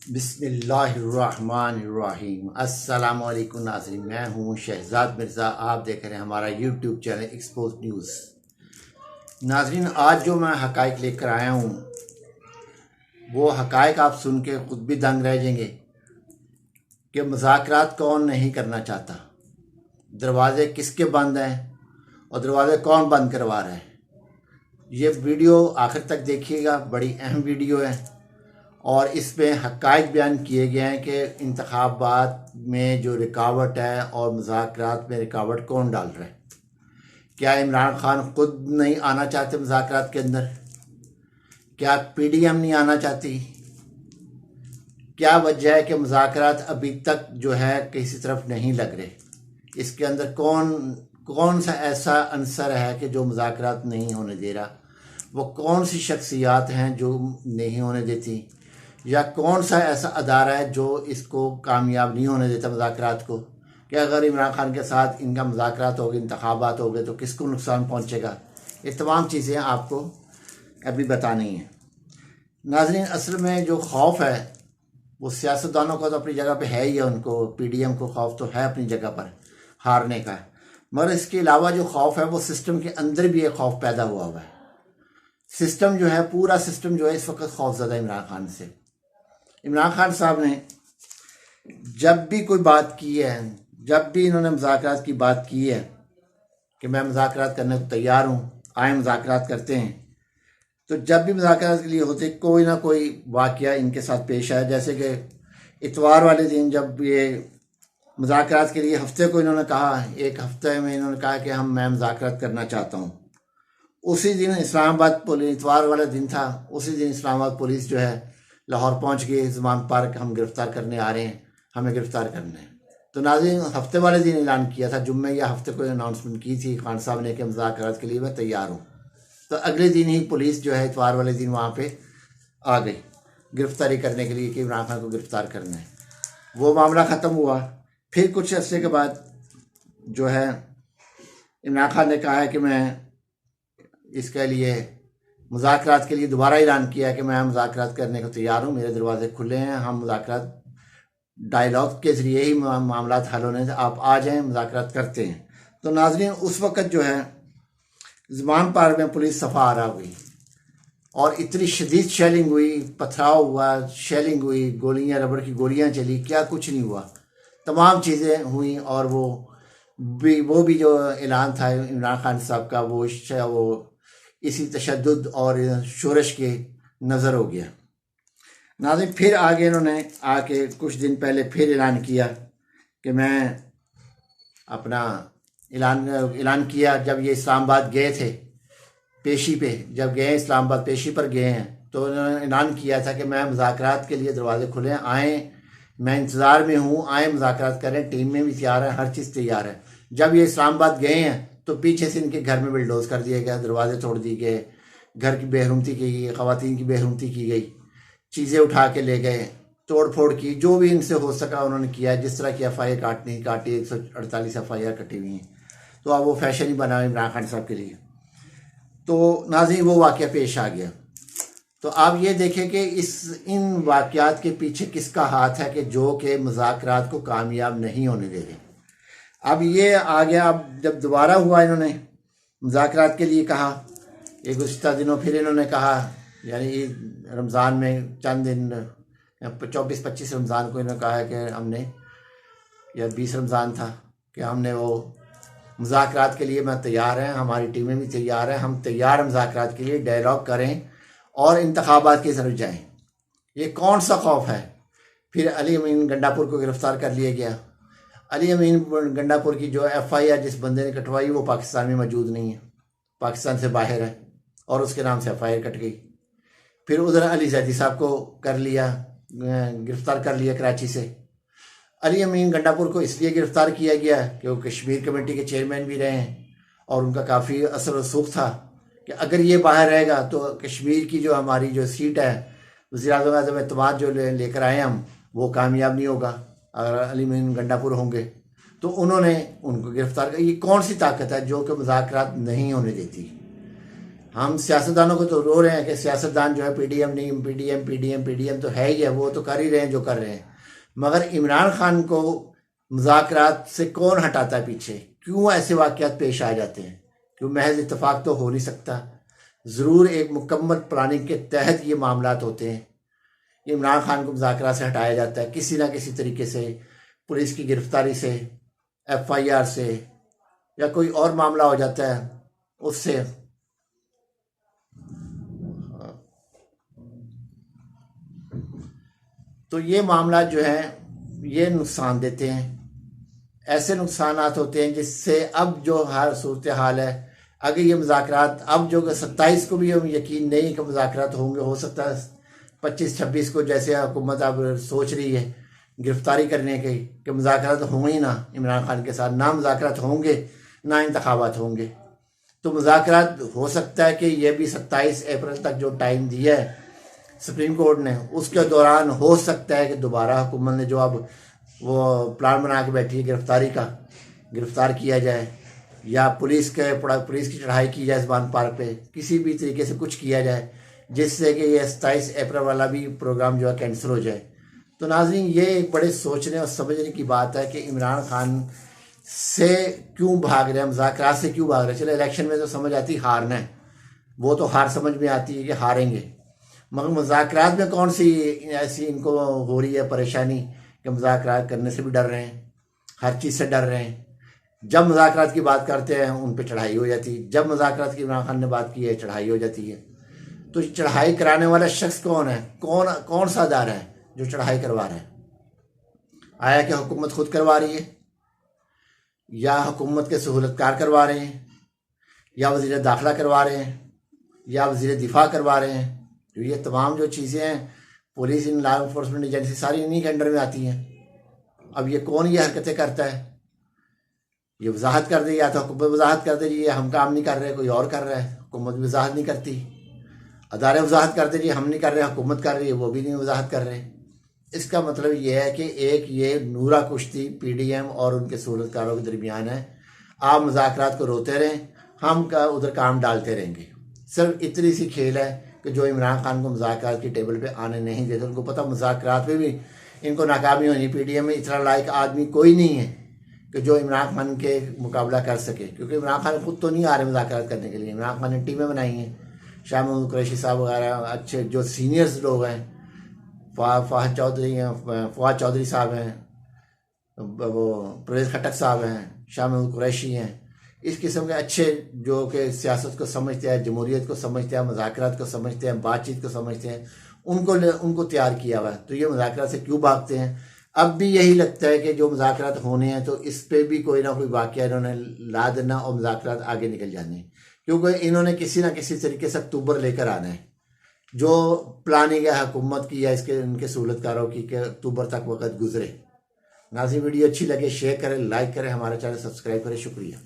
बिस्मिल्लाहिर्रहमानिर्रहीम। अस्सलाम वालेकुम नाज़रीन, मैं हूँ शहजाद मिर्ज़ा। आप देख रहे हैं हमारा यूट्यूब चैनल एक्सपोज न्यूज़। नाज़रीन, आज जो मैं हक़ाइक़ लेकर आया हूँ वो हक़ाइक़ आप सुन के ख़ुद भी दंग रह जाएंगे कि मुज़ाकरात कौन नहीं करना चाहता, दरवाज़े किसके बंद हैं और दरवाज़े कौन बंद करवा रहा है। ये वीडियो आखिर तक देखिएगा, बड़ी अहम वीडियो है और इसमें हक़ाइक़ बयान किए गए हैं कि इंतखाबात में जो रुकावट है और मुज़ाकरात में रुकावट कौन डाल रहा है। क्या इमरान खान ख़ुद नहीं आना चाहते मुज़ाकरात के अंदर? क्या पीडीएम नहीं आना चाहती? क्या वजह है कि मुज़ाकरात अभी तक जो है किसी तरफ नहीं लग रहे? इसके अंदर कौन सा ऐसा अंसर है कि जो मुज़ाकरात नहीं होने दे रहा? वो कौन सी शख्सियात हैं जो नहीं होने देती, या कौन सा ऐसा अदारा है जो इसको कामयाब नहीं होने देता मुज़ाकरात को? कि अगर इमरान खान के साथ इनका मुज़ाकरात हो गए, इंतखाबात हो गए, तो किसको नुकसान पहुंचेगा? ये तमाम चीज़ें आपको अभी बतानी है। नाज़रीन, असल में जो खौफ है वो सियासतदानों को तो अपनी जगह पे है ही है, उनको पीडीएम को खौफ तो है अपनी जगह पर हारने का, मगर इसके अलावा जो खौफ है वो सिस्टम के अंदर भी एक खौफ पैदा हुआ है। सिस्टम जो है, पूरा सिस्टम जो है इस वक्त खौफज़दा इमरान खान से। इमरान खान साहब ने जब भी कोई बात की है, जब भी इन्होंने मुज़ाकरात की बात की है कि मैं मुज़ाकरात करने को तैयार हूँ, आए मुज़ाकरात करते हैं, तो जब भी मुज़ाकरात के लिए होते कोई ना कोई वाक़या इनके साथ पेश आया। जैसे कि इतवार वाले दिन जब ये मुज़ाकरात के लिए हफ्ते को इन्होंने कहा, एक हफ्ते में इन्होंने कहा कि मैं मुज़ाकरात करना चाहता हूँ, उसी दिन इस्लामाबाद पुलिस, इतवार वाला दिन था, उसी दिन इस्लामाबाद पुलिस जो है लाहौर पहुंच गई, ज़मान पार्क हम गिरफ़्तार करने आ रहे हैं, हमें गिरफ़्तार करना है। तो नाज़रीन, हफ्ते वाले दिन ऐलान किया था, जुम्मे या हफ्ते को अनाउंसमेंट की थी खान साहब ने कि मुज़ाकरात के लिए मैं तैयार हूँ। तो अगले दिन ही पुलिस जो है इतवार वाले दिन वहाँ पे आ गई गिरफ़्तारी करने के लिए कि इमरान खान को गिरफ़्तार करना है। वो मामला ख़त्म हुआ। फिर कुछ अर्से के बाद जो है इमरान खान ने कहा है कि मैं इसके लिए मुज़ाकरात के लिए दोबारा ऐलान किया कि मैं मुज़ाकरात करने को तैयार हूँ, मेरे दरवाजे खुले हैं, हम मुज़ाकरात डायलॉग के ज़रिए ही मामला हल होने से आप आ जाएँ, मुज़ाकरात करते हैं। तो नाज़रीन, उस वक़्त जो है ज़मान पार्क में पुलिस सफ़ा आरा हुई और इतनी शदीद शेलिंग हुई, पथराव हुआ, शेलिंग हुई, गोलियाँ, रबड़ की गोलियाँ चली, क्या कुछ नहीं हुआ, तमाम चीज़ें हुई। और वो भी जो ऐलान था इमरान खान साहब का, वो इसी तशद्दुद और शोरश के नज़र हो गया। नाज़रीन, फिर आगे इन्होंने आके कुछ दिन पहले फिर ऐलान किया कि मैं अपना ऐलान किया। जब ये इस्लामाबाद गए थे पेशी पे, जब गए इस्लामाबाद पेशी पर गए हैं, तो उन्होंने ऐलान किया था कि मैं मुज़ाकरात के लिए दरवाजे खुले हैं, आएँ, मैं इंतज़ार में हूँ, आएँ मुज़ाकरात करें, टीम में भी तैयार है, हर चीज़ तैयार है। जब ये इस्लामाबाद गए हैं तो पीछे से इनके घर में बिल्डोज कर दिया गया, दरवाजे तोड़ दिए गए, घर की बेहरुमती की गई, ख़वातीन की बेहरुमती की गई, चीज़ें उठा के ले गए, तोड़ फोड़ की, जो भी इनसे हो सका उन्होंने किया। जिस तरह की FIR काटी 148 FIR कटी हुई हैं। तो अब वो फैशन ही बना इमरान खान साहब के लिए। तो नाज़रीन, वो वाक़या पेश आ गया। तो आप ये देखें कि इन वाक़यात के पीछे किसका हाथ है कि जो कि मुज़ाकरात को कामयाब नहीं होने दे रहे। अब ये आ गया, अब जब दोबारा हुआ, इन्होंने मुज़ाकरात के लिए कहा, ये गुज़िश्ता दिनों फिर इन्होंने कहा, यानी रमज़ान में चंद दिन 24-25 रमज़ान को इन्होंने कहा है कि हमने, या 20 रमज़ान था, कि हमने वो मुज़ाकरात के लिए मैं तैयार हैं, हमारी टीमें भी तैयार हैं, हम तैयार हैं मुज़ाकरात के लिए, डायलॉग करें और इंतखाबात की तरफ जाएं। ये कौन सा खौफ है? फिर अली अमीन गंडापुर को गिरफ़्तार कर लिया गया। अली अमीन गंडापुर की जो FIR जिस बंदे ने कटवाई वो पाकिस्तान में मौजूद नहीं है, पाकिस्तान से बाहर है, और उसके नाम से FIR कट गई। फिर उधर अली जैदी साहब को कर लिया, गिरफ़्तार कर लिया कराची से। अली अमीन गंडापुर को इसलिए गिरफ़्तार किया गया कि वो कश्मीर कमेटी के चेयरमैन भी रहे हैं और उनका काफ़ी असर रसूख था कि अगर ये बाहर रहेगा तो कश्मीर की जो हमारी जो सीट है वज़ीर-ए-आज़म एतमाद जो लेकर आए हम, वो कामयाब नहीं होगा अगर अली अमीन गंडापुर होंगे। तो उन्होंने उनको गिरफ़्तार किया। ये कौन सी ताकत है जो कि मुज़ाकरात नहीं होने देती? हम सियासतदानों को तो रो रहे हैं कि सियासतदान जो है पीडीएम नहीं, पीडीएम तो है ही है, वो तो कर ही रहे हैं जो कर रहे हैं, मगर इमरान खान को मुज़ाकरात से कौन हटाता है पीछे? क्यों ऐसे वाक़यात पेश आ जाते हैं? क्यों महज इत्तेफाक तो हो नहीं सकता, ज़रूर एक मुकम्मल प्लानिंग के तहत ये मामलात होते हैं। इमरान खान को मुज़ाकरात से हटाया जाता है किसी ना किसी तरीके से, पुलिस की गिरफ्तारी से, FIR से, या कोई और मामला हो जाता है उससे। तो ये मामला जो है ये नुकसान देते हैं, ऐसे नुकसानात होते हैं जिससे अब जो हर सूरत हाल है, अगर ये मुज़ाकरात अब जो 27 को भी हम यकीन नहीं कि मुज़ाकरात होंगे, हो सकता है 25-26 को जैसे हुकूमत अब सोच रही है गिरफ्तारी करने की कि मुज़ाकरात होंगे ही ना इमरान खान के साथ, ना मुज़ाकरात होंगे ना इंतखाबात होंगे। तो मुज़ाकरात हो सकता है कि ये भी 27 अप्रैल तक जो टाइम दिया है सुप्रीम कोर्ट ने, उसके दौरान हो सकता है कि दोबारा हुकूमत ने जो अब वो प्लान बना के बैठी है गिरफ्तारी का, गिरफ्तार किया जाए, या पुलिस की चढ़ाई की जाए ज़बान पार्क पे, किसी भी तरीके से कुछ किया जाए जिससे कि ये 27 अप्रैल वाला भी प्रोग्राम जो है कैंसिल हो जाए। तो नाज़रीन, ये एक बड़े सोचने और समझने की बात है कि इमरान खान से क्यों भाग रहे हैं, मुज़ाकरात से क्यों भाग रहे हैं। चलो इलेक्शन में तो समझ आती है हारना है, वो तो हार समझ में आती है कि हारेंगे, मगर मुज़ाकरात में कौन सी ऐसी इनको हो रही है परेशानी कि मुज़ाकरात करने से भी डर रहे हैं, हर चीज़ से डर रहे हैं। जब मुज़ाकरात की बात करते हैं उन पर चढ़ाई हो जाती है, जब मुज़ाकरात की इमरान खान ने बात की है चढ़ाई हो जाती है। तो चढ़ाई कराने वाला शख्स कौन है, कौन सा अदारा है जो चढ़ाई करवा रहा है? आया कि हुकूमत खुद करवा रही है, या हुकूमत के सहूलतकार करवा रहे हैं, या वज़ीर दाखिला करवा रहे हैं, या वज़ीर दिफा करवा रहे हैं? तो ये तमाम जो चीज़ें हैं, police in law enforcement agency सारी इन्हीं के अंडर में आती हैं। अब ये कौन ये हरकतें करता है? ये वजाहत कर दे, या तो हुकूमत वजाहत कर दे जी ये हम काम नहीं कर रहे, कोई और कर रहा है, हुकूमत भी वजाहत नहीं करती। अदारे वजाहत कर दे जी हम नहीं कर रहे, हुकूमत कर रही है, वो भी नहीं वजाहत कर रहे। इसका मतलब ये है कि एक ये नूरा कुश्ती पीडीएम और उनके सहूलतकारों के दरमियान है। आप मुज़ाकरात को रोते रहें, हम उधर काम डालते रहेंगे। सिर्फ इतनी सी खेल है कि जो इमरान खान को मुज़ाकरात की टेबल पे आने नहीं देते। उनको पता मुज़ाकरात में भी इनको नाकामी होनी। पीडीएम में इतना लायक आदमी कोई नहीं है कि जो इमरान खान के मुकाबला कर सके, क्योंकि इमरान खान खुद तो नहीं आ रहे मुज़ाकरात करने के लिए। इमरान खान ने टीमें बनाई हैं, शाह महमूद कुरैशी साहब वगैरह अच्छे जो सीनियर्स लोग हैं, फवाद चौधरी साहब हैं, वो परवेज़ खटक साहब हैं, शाह महमूद कुरैशी हैं, इस किस्म के अच्छे जो कि सियासत को समझते हैं, जमहूरियत को समझते हैं, मुज़ाकरात को समझते हैं, बातचीत को समझते हैं, उनको तैयार किया हुआ है। तो ये मुज़ाकरात से क्यों भागते हैं? अब भी यही लगता है कि जो मुज़ाकरात होने हैं तो इस पर भी कोई ना कोई वाक़या इन्होंने ला देना और मुज़ाकरात आगे निकल जाने, क्योंकि इन्होंने किसी ना किसी तरीके से अक्टूबर लेकर आना है। जो प्लानिंग है हुकूमत की या इनके सहूलतकारों की कि अक्टूबर तक वक्त गुजरे। नाज़रीन, वीडियो अच्छी लगे शेयर करें, लाइक करें, हमारा चैनल सब्सक्राइब करें। शुक्रिया।